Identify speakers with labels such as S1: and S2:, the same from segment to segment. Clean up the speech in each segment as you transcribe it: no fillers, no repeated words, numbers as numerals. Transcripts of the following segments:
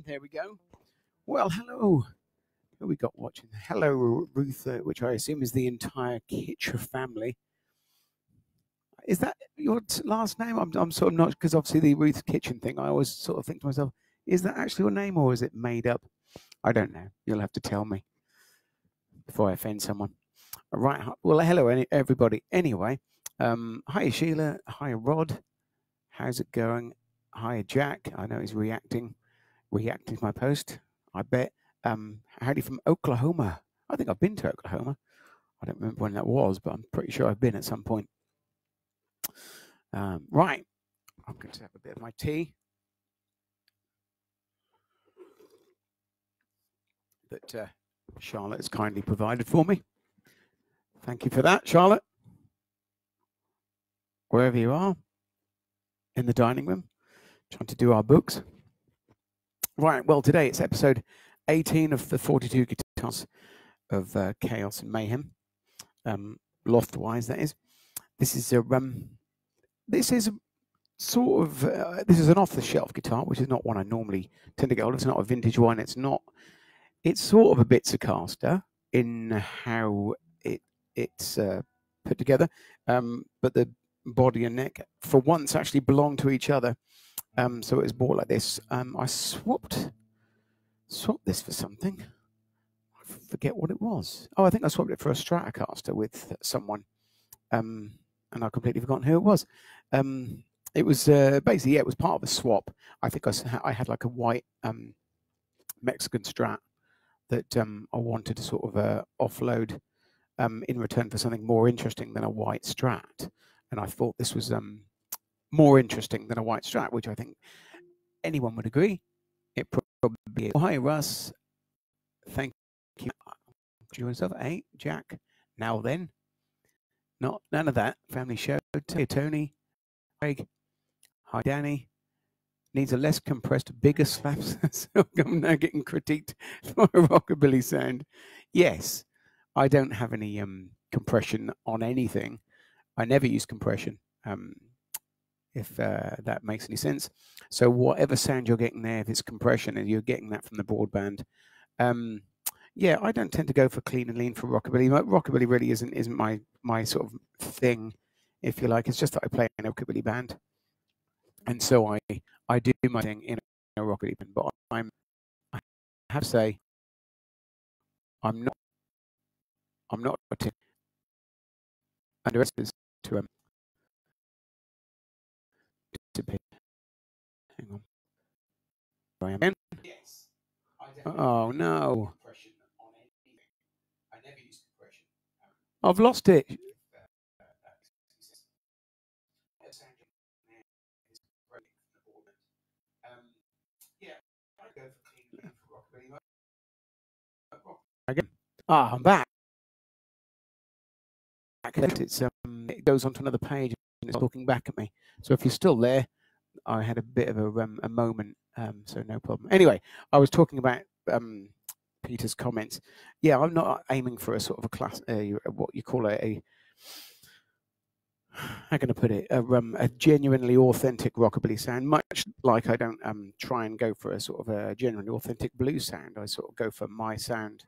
S1: There we go. Well, hello. Who we got watching? Hello, Ruth, which I assume is the entire Kitcher family. Is that your last name? I'm sort of not, because obviously the Ruth's Kitchen thing, I always sort of think to myself, is that actually your name or is it made up? I don't know. You'll have to tell me before I offend someone. Right. Well, hello, everybody. Anyway, hi, Sheila. Hi, Rod. How's it going? Hi, Jack. I know he's reacting to my post, I bet. Howdy from Oklahoma. I think I've been to Oklahoma. I don't remember when that was, but I'm pretty sure I've been at some point. Right. I'm going to have a bit of my tea that Charlotte has kindly provided for me. Thank you for that, Charlotte. Wherever you are, in the dining room, trying to do our books. Right, well, today it's episode 18 of the 42 guitars of Chaos and Mayhem, loft-wise, that is. this is a sort of this is an off-the-shelf guitar, which is not one I normally tend to get hold of. It's not a vintage one. It's not. It's sort of a Telecaster in how it's put together, but the body and neck for once actually belong to each other. So it was bought like this. I swapped this for something. I forget what it was. Oh, I think I swapped it for a Stratocaster with someone, and I've completely forgotten who it was. It was basically, yeah, it was part of a swap. I think I had like a white Mexican Strat that I wanted to sort of offload in return for something more interesting than a white Strat. And I thought this was more interesting than a white Strat, which I think anyone would agree. It probably is. Oh, hi, Russ. Thank you. Enjoy yourself. Hey, Jack. Now then. None of that. Family show. Hey, Tony. Craig. Hi, Danny. Needs a less compressed, bigger slap. So I'm now getting critiqued for a rockabilly sound. Yes, I don't have any compression on anything. I never use compression, if that makes any sense. So whatever sound you're getting there, if it's compression and you're getting that from the broadband, yeah, I don't tend to go for clean and lean for rockabilly. Rockabilly really isn't my sort of thing, if you like. It's just that I play in a rockabilly band, and so I do my thing in a rockabilly band. But I have to say, I'm not underestimated to disappear. Hang on. I am. Yes. Oh no. I never use compression. I've lost it. Yeah, I go for clean for rockabilly. Again. Ah, I'm back. It goes onto another page and it's looking back at me. So if you're still there, I had a bit of a moment, so no problem. Anyway, I was talking about Peter's comments. Yeah, I'm not aiming for a sort of a class, what you call how can I put it, a genuinely authentic rockabilly sound. Much like I don't try and go for a sort of a genuinely authentic blues sound. I sort of go for my sound,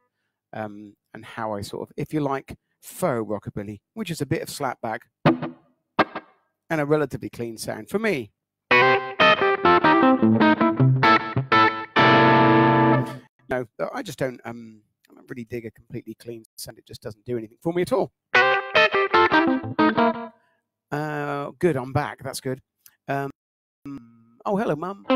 S1: and how I sort of, if you like, faux rockabilly, which is a bit of slapback and a relatively clean sound for me. No, I just don't really dig a completely clean sound. It just doesn't do anything for me at all. Good, I'm back. That's good. Oh, hello, Mum.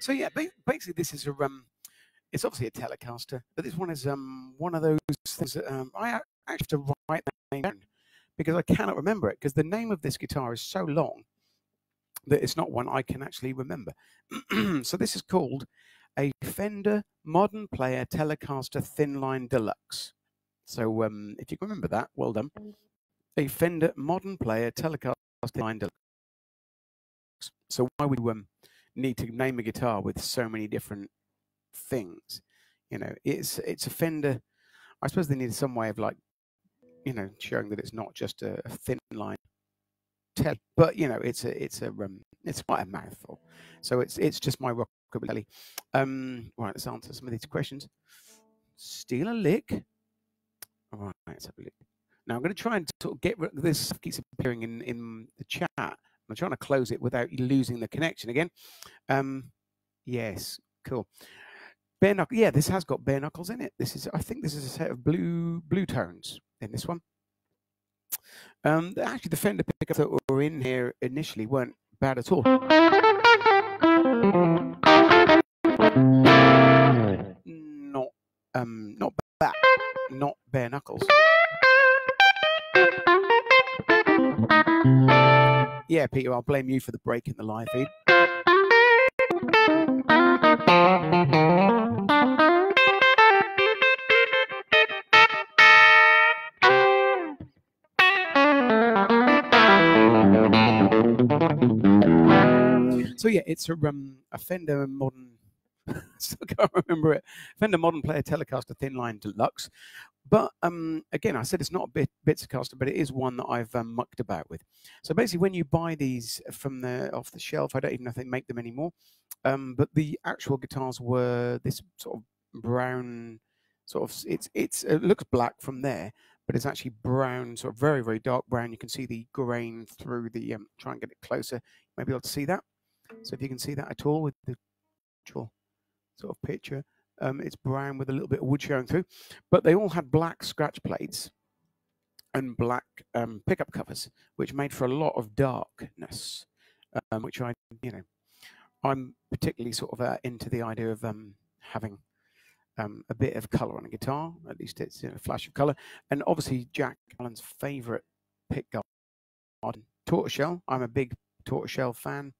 S1: So yeah, basically this is a it's obviously a Telecaster, but this one is one of those things that I actually have to write that name down because I cannot remember it, because the name of this guitar is so long that it's not one I can actually remember. So this is called a Fender Modern Player Telecaster Thin Line Deluxe. So if you can remember that, well done. A Fender Modern Player Telecaster Thin Line Deluxe. So why would you need to name a guitar with so many different things? You know, it's a Fender. I suppose they needed some way of, like, you know, showing that it's not just a thin line telly, but you know, it's quite a mouthful. So it's just my rockabilly. Right, let's answer some of these questions. Steal a lick. All right, let's have a look. Now I'm going to try and sort of get rid of this. Stuff keeps appearing in the chat, I'm trying to close it without losing the connection again. Yes, cool. Bare knuckle. Yeah, this has got bare knuckles in it. I think this is a set of blue tones in this one. Actually, the Fender pickups that were in here initially weren't bad at all. Not bad, not bare knuckles. Yeah, Peter, I'll blame you for the break in the live feed. So yeah, it's a Fender Modern. Still can't remember it. Fender Modern Player Telecaster Thin Line Deluxe. But again, I said it's not a Bittercaster, but it is one that I've mucked about with. So basically, when you buy these from off the shelf, I don't even know if they make them anymore. But the actual guitars were this sort of brown, sort of it looks black from there, but it's actually brown, sort of very, very dark brown. You can see the grain through the. Try and get it closer. You may be able to see that. So if you can see that at all with the actual sort of picture. It's brown with a little bit of wood showing through, but they all had black scratch plates and black pickup covers, which made for a lot of darkness, which I'm particularly sort of into the idea of having a bit of color on a guitar. At least it's a flash of color. And obviously Jack Allen's favorite pick guard, tortoiseshell. I'm a big tortoiseshell fan.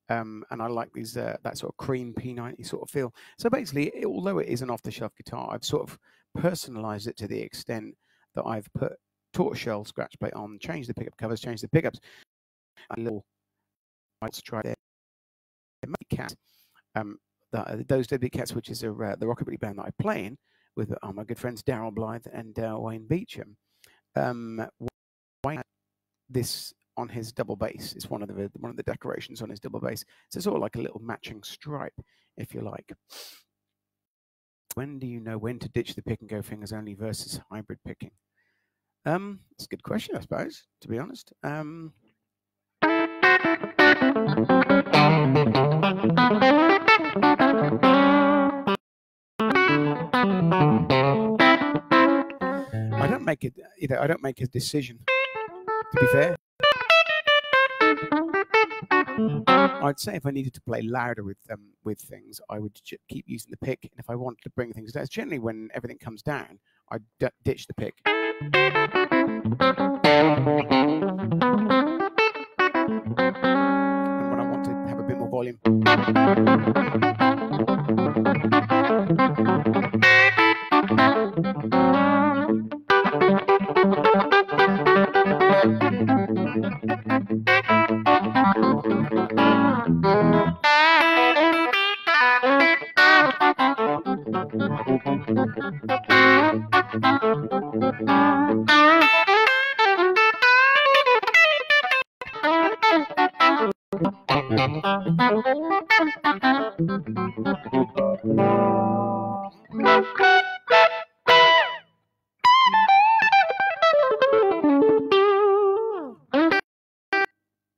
S1: And I like these that sort of cream P90 sort of feel. So basically, although it is an off-the-shelf guitar, I've sort of personalized it to the extent that I've put tortoiseshell scratch plate on, changed the pickup covers, changed the pickups. A little, let's try their cat. Those Deadbeat Cats, which is the rockabilly band that I play in with my good friends Daryl Blythe and Wayne Beecham. Wayne had this on his double bass. It's one of the decorations on his double bass. So it's sort of like a little matching stripe, if you like. When do you know when to ditch the pick and go fingers only versus hybrid picking? It's a good question, I suppose, to be honest. I don't make it, I don't make a decision, to be fair. I'd say if I needed to play louder with things, I would keep using the pick. And if I wanted to bring things down, it's generally when everything comes down, I ditch the pick. And when I want to have a bit more volume.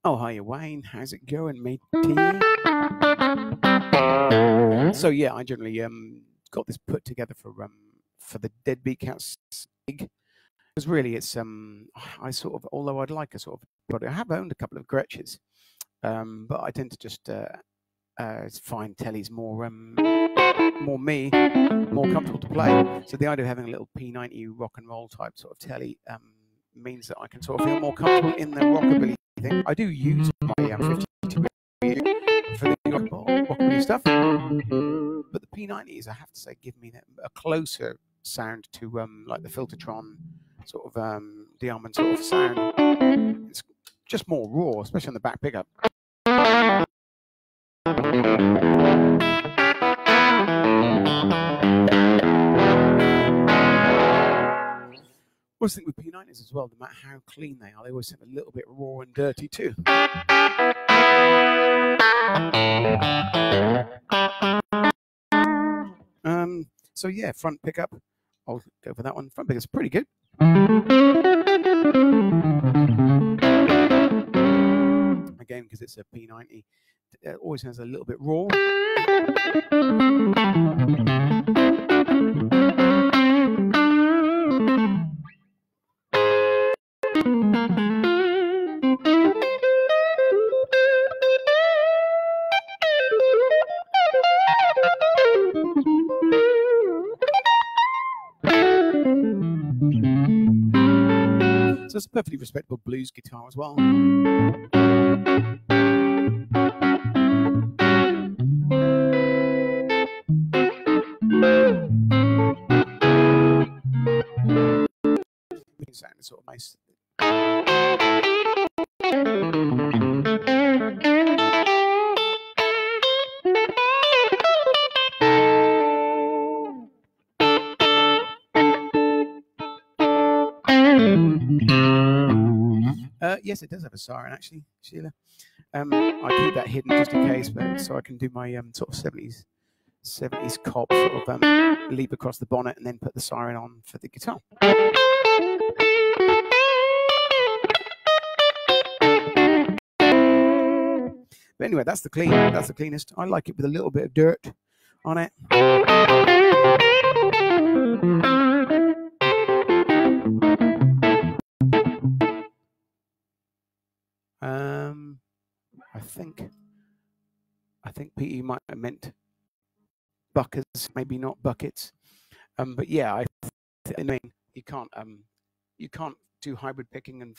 S1: Oh, hiya, Wayne. How's it going, matey? So yeah, I generally got this put together for the Deadbeat Cats gig. Because really, it's I sort of, although I'd like a sort of, but I have owned a couple of Gretches, but I tend to just find tellies more me, more comfortable to play. So the idea of having a little P90 rock and roll type sort of telly means that I can sort of feel more comfortable in the rockabilly thing. I do use my 52 for the rockabilly stuff, but the P90s, I have to say, give me a closer sound to like the Filtertron sort of Diamond sort of sound. It's just more raw, especially on the back pickup. I always think with P90s as well, no matter how clean they are, they always sound a little bit raw and dirty too. So yeah, front pickup. I'll go for that one. Front pickup's pretty good. Again, because it's a P90. It always sounds a little bit raw. So it's a perfectly respectable blues guitar as well. It sounds sort of nice. Yes, it does have a siren, actually, Sheila. I keep that hidden just in case, but so I can do my sort of 70s cop sort of leap across the bonnet and then put the siren on for the guitar. But anyway, that's the cleanest. I like it with a little bit of dirt on it. I think Pete might have meant buckers, maybe not buckets. But yeah, I mean you can't do hybrid picking and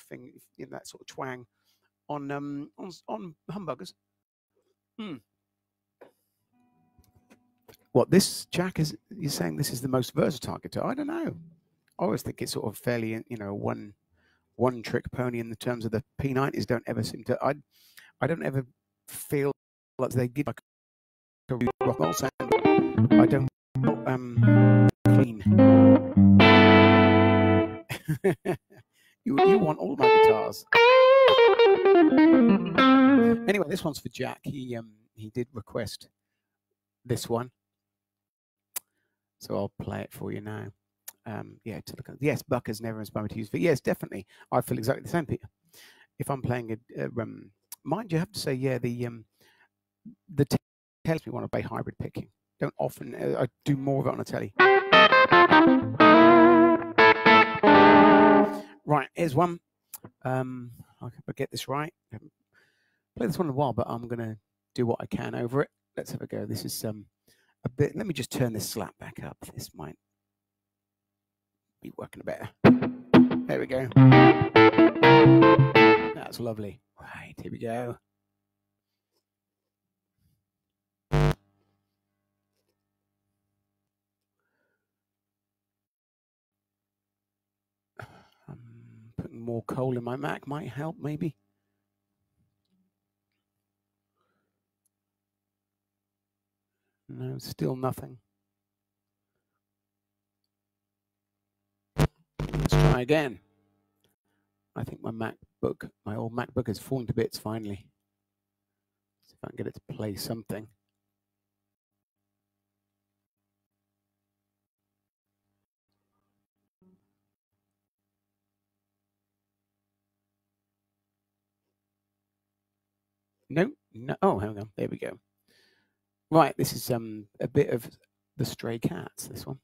S1: that sort of twang on humbuggers. What, this Jack is? You're saying this is the most versatile guitar? I don't know. I always think it's sort of fairly, one trick pony in the terms of the P90s. Don't ever seem to. I don't ever feel like they give like a rock and roll sound. I don't clean. you want all of my guitars. Anyway, this one's for Jack. He did request this one, so I'll play it for you now. Yeah, to look at. Yes, buckers never inspired me to use, but yes, definitely, I feel exactly the same, Peter. If I'm playing mind you, have to say, yeah, the telly me want to play hybrid picking. Don't often. I do more of it on a telly. Right, here's one. I hope I get this right. I haven't played this one in a while, but I'm gonna do what I can over it. Let's have a go. This is a bit. Let me just turn this slap back up. This might be working better. There we go. That's lovely. Right, here we go. Putting more coal in my Mac might help, maybe. No, still nothing. Let's try again. I think my old MacBook has fallen to bits finally. See if I can get it to play something. No. Oh, hang on. There we go. Right, this is a bit of the Stray Cats. This one.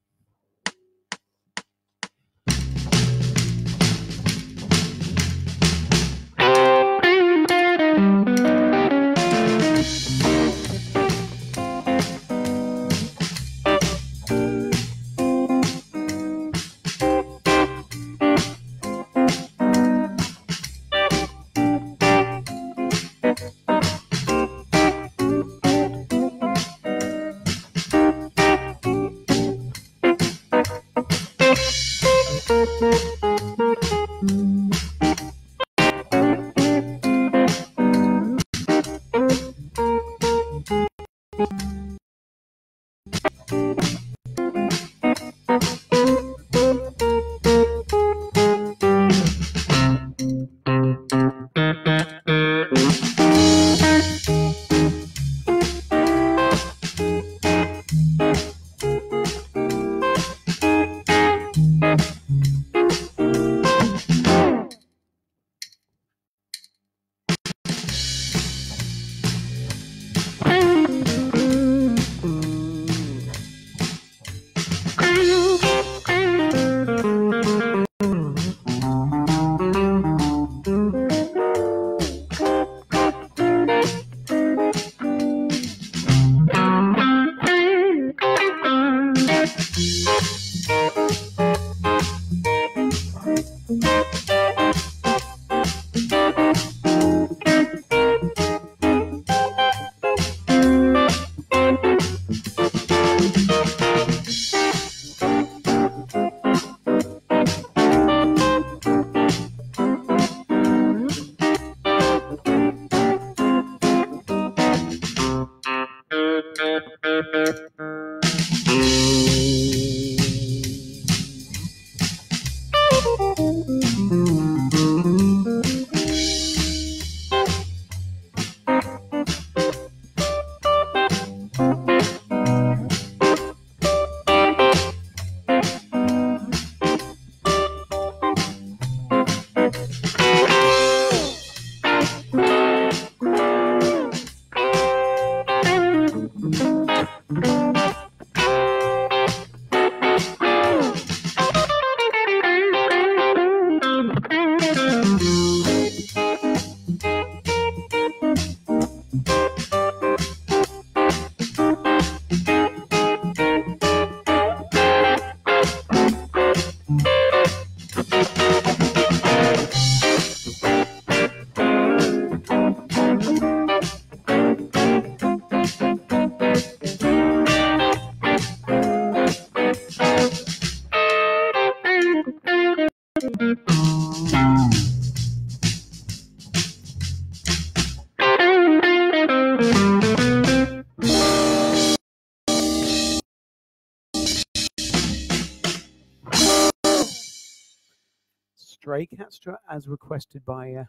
S1: Telecaster as requested by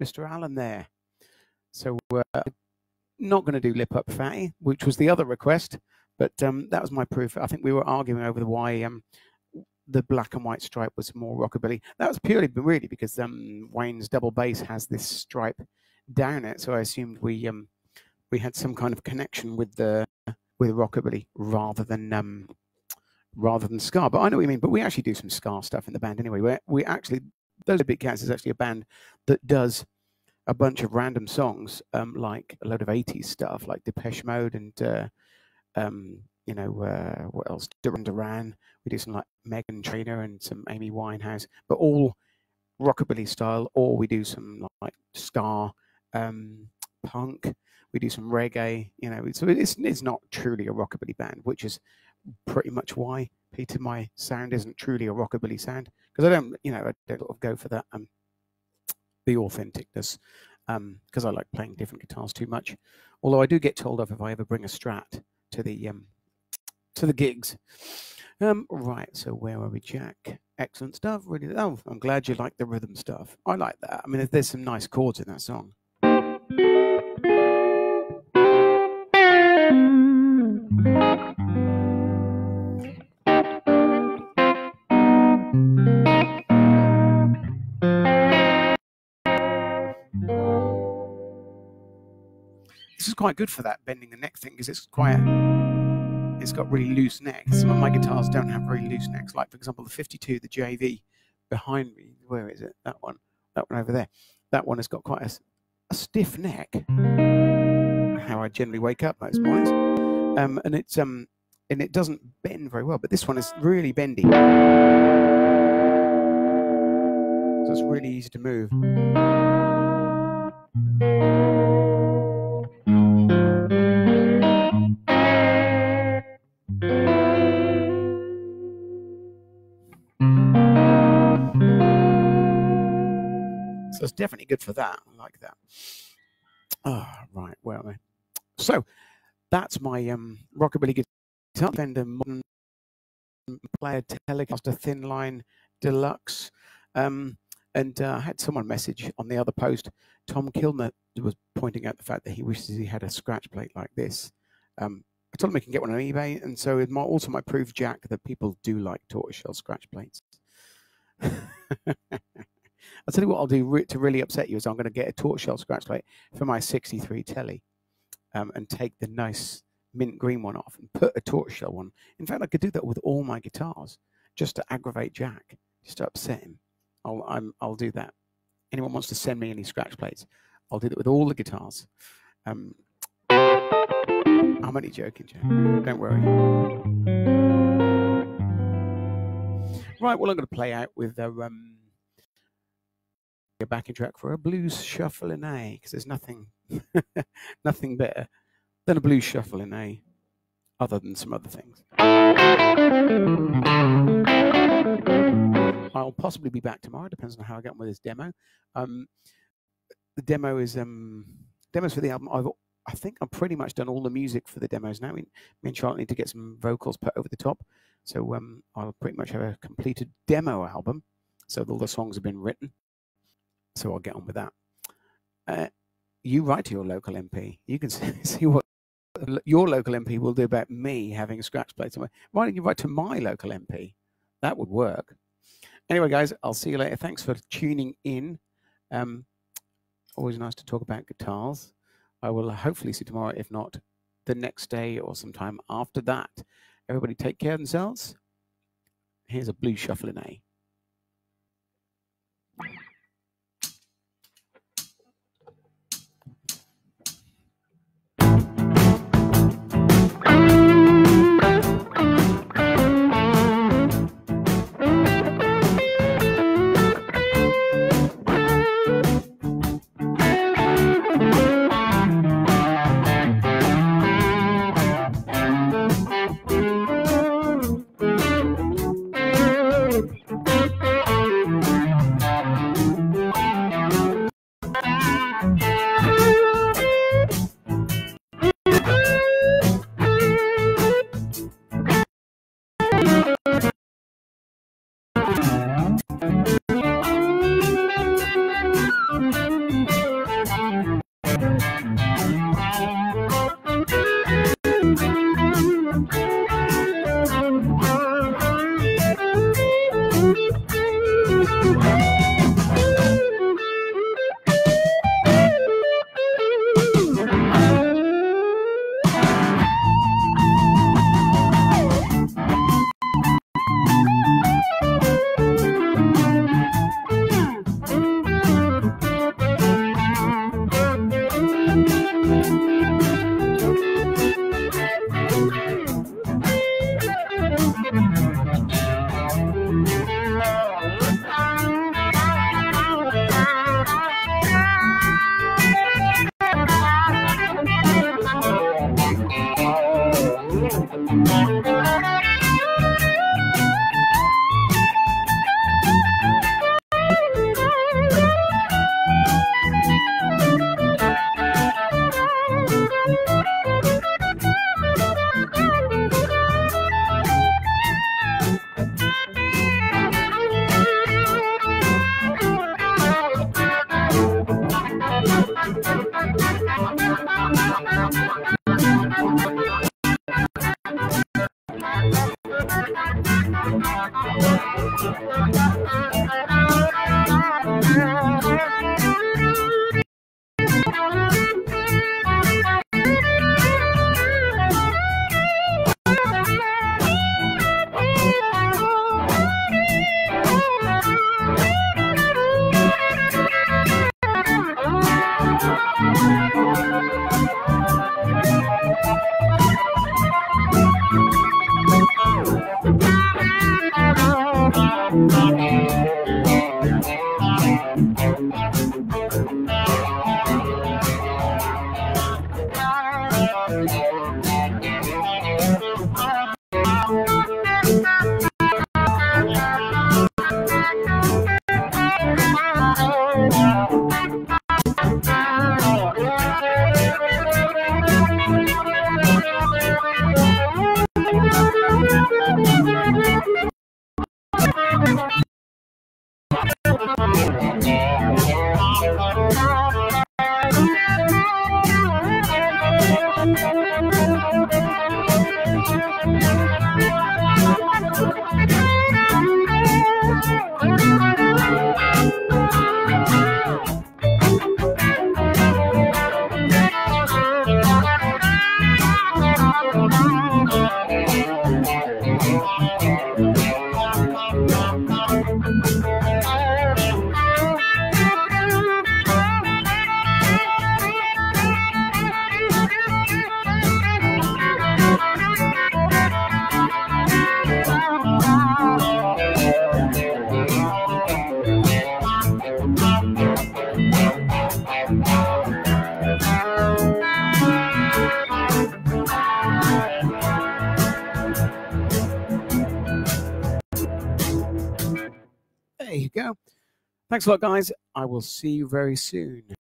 S1: Mr. Allen there. So not going to do Lip Up Fatty, which was the other request, but that was my proof. I think we were arguing over the why the black and white stripe was more rockabilly. That was purely really because Wayne's double bass has this stripe down it, so I assumed we had some kind of connection with rockabilly rather than ska. But I know what you mean. But we actually do some ska stuff in the band anyway. We actually, Those Big Cats is actually a band that does a bunch of random songs, like a load of 80s stuff, like Depeche Mode and what else? Duran Duran. We do some like Meghan Trainor and some Amy Winehouse, but all rockabilly style. Or we do some like ska, punk. We do some reggae. So it's not truly a rockabilly band, which is pretty much why, Peter, my sound isn't truly a rockabilly sound, because I don't go for that the authenticness, because I like playing different guitars too much. Although I do get told off if I ever bring a Strat to the gigs. Right, so where are we, Jack? Excellent stuff. Really, oh, I'm glad you like the rhythm stuff. I like that. I mean, there's some nice chords in that song. This is quite good for that bending the neck thing, because it's got really loose necks. Some of my guitars don't have very loose necks. Like, for example, the 52, the JV behind me. Where is it? That one over there. That one has got quite a stiff neck. How I generally wake up most mornings, and it doesn't bend very well. But this one is really bendy, so it's really easy to move. So it's definitely good for that. I like that. Oh, right. Where am I? So that's my rockabilly guitar. Fender Modern Player Telecaster Thin Line Deluxe. And I had someone message on the other post. Tom Kilmer was pointing out the fact that he wishes he had a scratch plate like this. I told him he can get one on eBay, and so it also might prove, Jack, that people do like tortoiseshell scratch plates. I'll tell you what I'll do to really upset you is I'm going to get a tortoiseshell scratch plate for my 63 Telly, and take the nice mint green one off and put a tortoiseshell one. In fact, I could do that with all my guitars just to aggravate Jack, just to upset him. I'll do that. Anyone wants to send me any scratch plates, I'll do that with all the guitars. I'm only joking, Jack. Don't worry. Right, well, I'm going to play out with a backing track for a blues shuffle in A, because there's nothing better than a blues shuffle in A, other than some other things. I'll possibly be back tomorrow. Depends on how I get on with this demo. The demo is demos for the album. I think I've pretty much done all the music for the demos now. Me and Charlotte need to get some vocals put over the top. So I'll pretty much have a completed demo album. So all the songs have been written. So I'll get on with that. You write to your local MP. You can see what your local MP will do about me having a scratch plate somewhere. Why don't you write to my local MP? That would work. Anyway, guys, I'll see you later. Thanks for tuning in. Always nice to talk about guitars. I will hopefully see you tomorrow, if not the next day or sometime after that. Everybody take care of themselves. Here's a blues shuffle in A. There you go. Thanks a lot, guys. I will see you very soon.